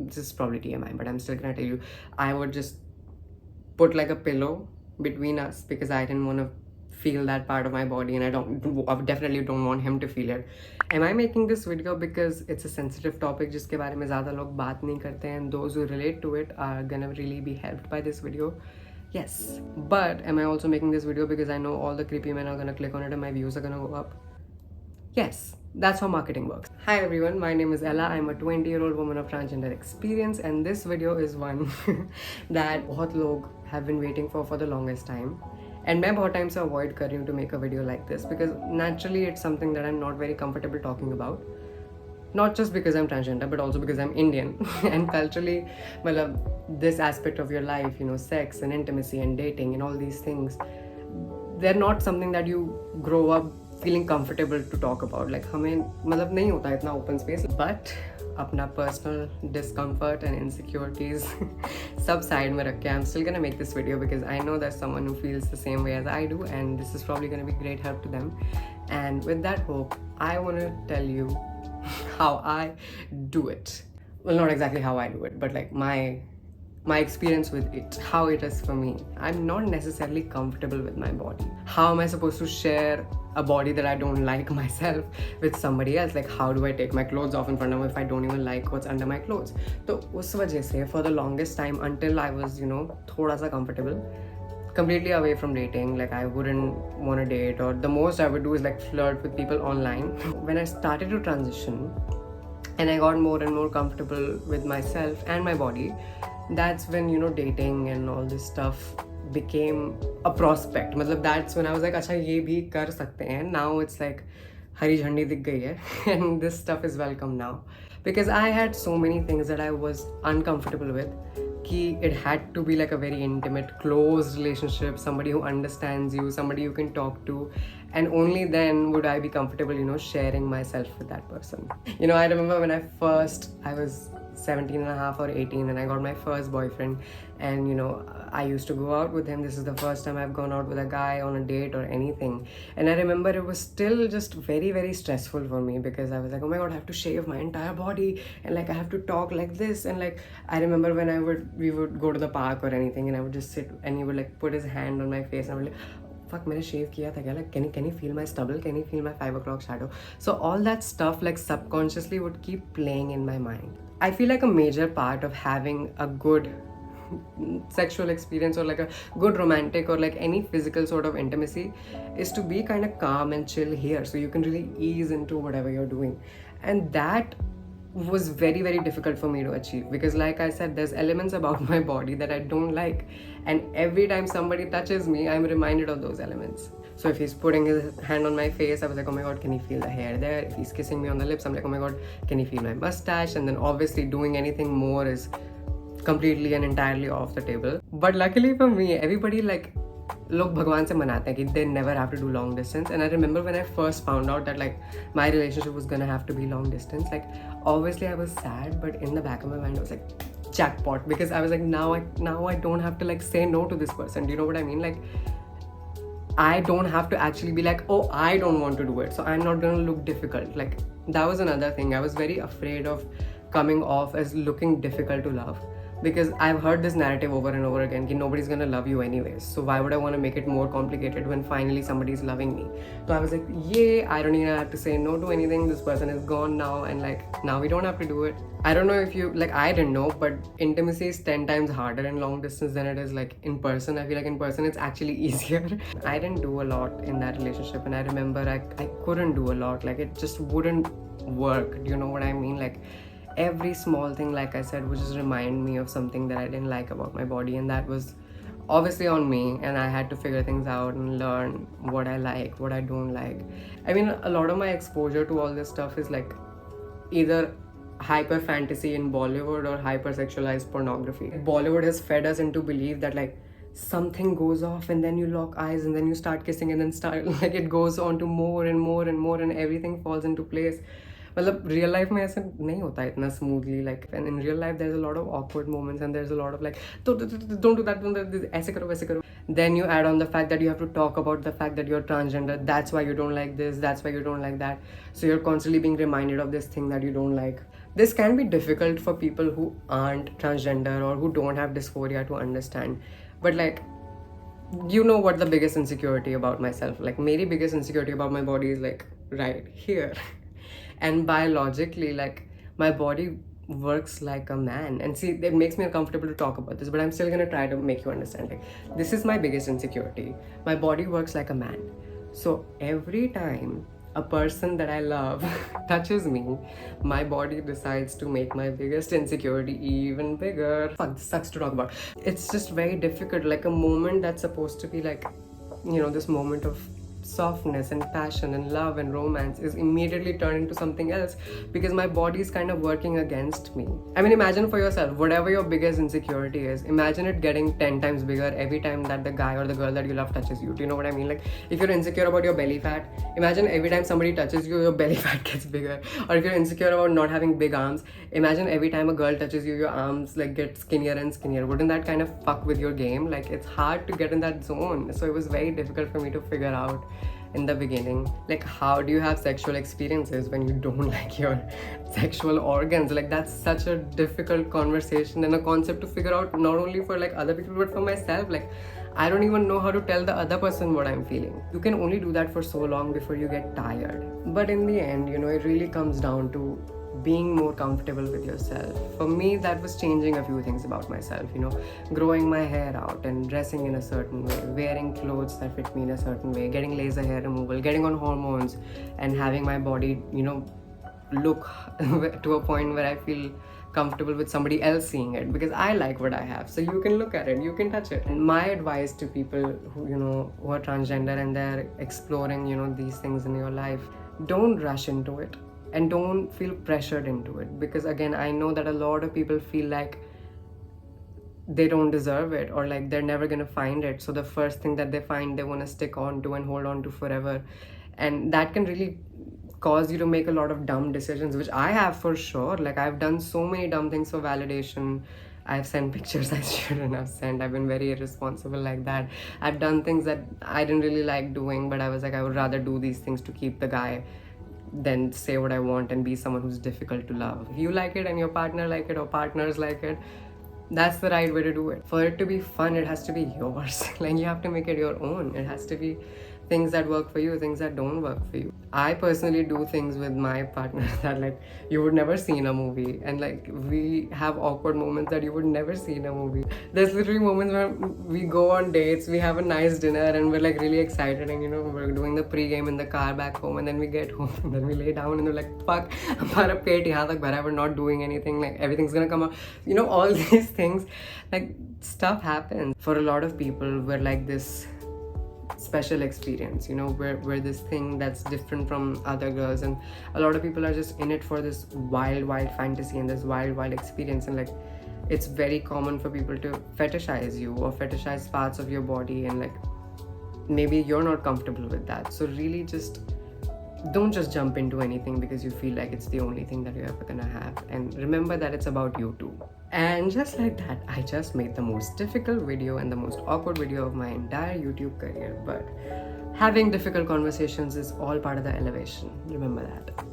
this is probably TMI, but I'm still gonna tell you. I would just put like a pillow between us because I didn't want to feel that part of my body, and I definitely don't want him to feel it. Am I making this video because it's a sensitive topic जिसके बारे में ज़्यादा लोग बात नहीं करते हैं, and those who relate to it are gonna really be helped by this video? Yes. But am I also making this video because I know all the creepy men are gonna click on it and my views are gonna go up? Yes, that's how marketing works. Hi everyone, my name is Ella. I'm a 20-year-old woman of transgender experience, and this video is one that बहुत लोग have been waiting for the longest time. And मैं बहुत time से avoid कर रही हूँ to make a video like this because naturally it's something that I'm not very comfortable talking about. Not just because I'm transgender, but also because I'm Indian. And culturally, well, this aspect of your life, you know, sex and intimacy and dating and all these things, they're not something that you grow up feeling comfortable to talk about. Like हमें मतलब नहीं होता इतना open space. But अपना personal discomfort and insecurities सब side में रख के I'm still gonna make this video because I know there's someone who feels the same way as I do, and this is probably gonna be great help to them. And with that hope, I wanna tell you how I do it. Well, not exactly how I do it, but like my experience with it, how it is for me. I'm not necessarily comfortable with my body. How am I supposed to share a body that I don't like myself with somebody else? Like, how do I take my clothes off in front of them if I don't even like what's under my clothes? So उस वजह से for the longest time until I was, you know, थोड़ा सा comfortable, completely away from dating. Like I wouldn't want to date, or the most I would do is like flirt with people online. When I started to transition and I got more and more comfortable with myself and my body, that's when, you know, dating and all this stuff became a prospect. मतलब that's when I was like, अच्छा ये भी कर सकते हैं. Now it's like हरी झंडी दिख गई है and this stuff is welcome now. Because I had so many things that I was uncomfortable with. It had to be like a very intimate, close relationship, somebody who understands you, somebody you can talk to, and only then would I be comfortable, you know, sharing myself with that person. You know, I remember when I was 17 and a half or 18 and I got my first boyfriend, and you know, I used to go out with him. This is the first time I've gone out with a guy on a date or anything, and I remember it was still just very, very stressful for me because I was like, oh my god, I have to shave my entire body, and like I have to talk like this, and like I remember when we would go to the park or anything, and I would just sit and he would like put his hand on my face and I would like, fuck, मैंने shave किया था क्या? Like, can you feel my stubble? Can you feel my 5 o'clock shadow? So all that stuff like subconsciously would keep playing in my mind. I feel like a major part of having a good sexual experience or like a good romantic or like any physical sort of intimacy is to be kind of calm and chill here, so you can really ease into whatever you're doing. And that was very, very difficult for me to achieve because like I said, there's elements about my body that I don't like, and every time somebody touches me, I'm reminded of those elements. So if he's putting his hand on my face, I was like, oh my god, can he feel the hair there? If he's kissing me on the lips, I'm like, oh my god, can he feel my mustache? And then obviously doing anything more is completely and entirely off the table. But luckily for me, everybody like लोग भगवान से मनाते हैं कि they never have to do long distance. And I remember when I first found out that like my relationship was gonna have to be long distance, like obviously I was sad, but in the back of my mind I was like, jackpot, because I was like, now I don't have to like say no to this person. Do you know what I mean? Like I don't have to actually be like, oh, I don't want to do it, so I'm not gonna look difficult. Like that was another thing. I was very afraid of coming off as looking difficult to love, because I've heard this narrative over and over again that nobody's gonna love you anyways, so why would I want to make it more complicated when finally somebody's loving me? So I was like, yay, I don't even have to say no to anything. This person is gone now, and like now we don't have to do it. I don't know if you like, I didn't know, but intimacy is 10 times harder in long distance than it is like in person. I feel like in person it's actually easier. I didn't do a lot in that relationship, and I remember I couldn't do a lot. Like it just wouldn't work. Do you know what I mean? Like every small thing, like I said, would just remind me of something that I didn't like about my body, and that was obviously on me, and I had to figure things out and learn what I like, what I don't like. I mean, a lot of my exposure to all this stuff is like either hyper fantasy in Bollywood or hyper sexualized pornography. Bollywood has fed us into belief that like something goes off and then you lock eyes and then you start kissing and then start like it goes on to more and more and more and everything falls into place. मतलब real life में ऐसा नहीं होता इतना smoothly, like, and in real life there's a lot of awkward moments and there's a lot of like don't do that, ऐसे करो वैसे करो. Then you add on the fact that you have to talk about the fact that you're transgender, that's why you don't like this, that's why you don't like that, so you're constantly being reminded of this thing that you don't like. This can be difficult for people who aren't transgender or who don't have dysphoria to understand. But like, you know what the biggest insecurity about myself, like my biggest insecurity about my body is like right here. And biologically, like, my body works like a man. And see, it makes me uncomfortable to talk about this, but I'm still gonna try to make you understand. Like, this is my biggest insecurity. My body works like a man. So every time a person that I love touches me, my body decides to make my biggest insecurity even bigger. Fuck, this sucks to talk about. It's just very difficult. Like, a moment that's supposed to be like, you know, this moment of softness and passion and love and romance is immediately turned into something else because my body is kind of working against me. I mean, imagine for yourself, whatever your biggest insecurity is, imagine it getting 10 times bigger every time that the guy or the girl that you love touches you. Do you know what I mean? Like, if you're insecure about your belly fat, imagine every time somebody touches you, your belly fat gets bigger. Or if you're insecure about not having big arms, imagine every time a girl touches you, your arms like get skinnier and skinnier. Wouldn't that kind of fuck with your game? Like, it's hard to get in that zone. So it was very difficult for me to figure out in the beginning, like, how do you have sexual experiences when you don't like your sexual organs? Like, that's such a difficult conversation and a concept to figure out, not only for like other people but for myself. Like, I don't even know how to tell the other person what I'm feeling. You can only do that for so long before you get tired. But in the end, you know, it really comes down to being more comfortable with yourself. For me, that was changing a few things about myself, you know, growing my hair out and dressing in a certain way, wearing clothes that fit me in a certain way, getting laser hair removal, getting on hormones, and having my body, you know, look to a point where I feel comfortable with somebody else seeing it, because I like what I have. So you can look at it, you can touch it. And my advice to people who, you know, who are transgender and they're exploring, you know, these things in your life, don't rush into it. And don't feel pressured into it, because again, I know that a lot of people feel like they don't deserve it, or like they're never gonna find it. So the first thing that they find, they want to stick on to and hold on to forever. And that can really cause you to make a lot of dumb decisions, which I have for sure. Like, I've done so many dumb things for validation. I've sent pictures I shouldn't have sent. I've been very irresponsible like that. I've done things that I didn't really like doing, but I was like, I would rather do these things to keep the guy than say what I want and be someone who's difficult to love. If you like it and your partner like it or partners like it, that's the right way to do it. For it to be fun, it has to be yours. Like, you have to make it your own. It has to be things that work for you, things that don't work for you. I personally do things with my partner that like you would never see in a movie, and like we have awkward moments that you would never see in a movie. There's literally moments where we go on dates, we have a nice dinner and we're like really excited, and you know, we're doing the pre-game in the car back home, and then we get home and then we lay down and we're like, fuck, hamara pet yahan tak bhara hai, we're not doing anything, like everything's gonna come out, you know, all these things. Like, stuff happens. For a lot of people, we're like this special experience, you know, we're this thing that's different from other girls, and a lot of people are just in it for this wild fantasy and this wild experience. And like, it's very common for people to fetishize you or fetishize parts of your body, and like maybe you're not comfortable with that. So really, just don't just jump into anything because you feel like it's the only thing that you're ever gonna have, and remember that it's about you too. And just like that, I just made the most difficult video and the most awkward video of my entire YouTube career. But having difficult conversations is all part of the elevation. Remember that.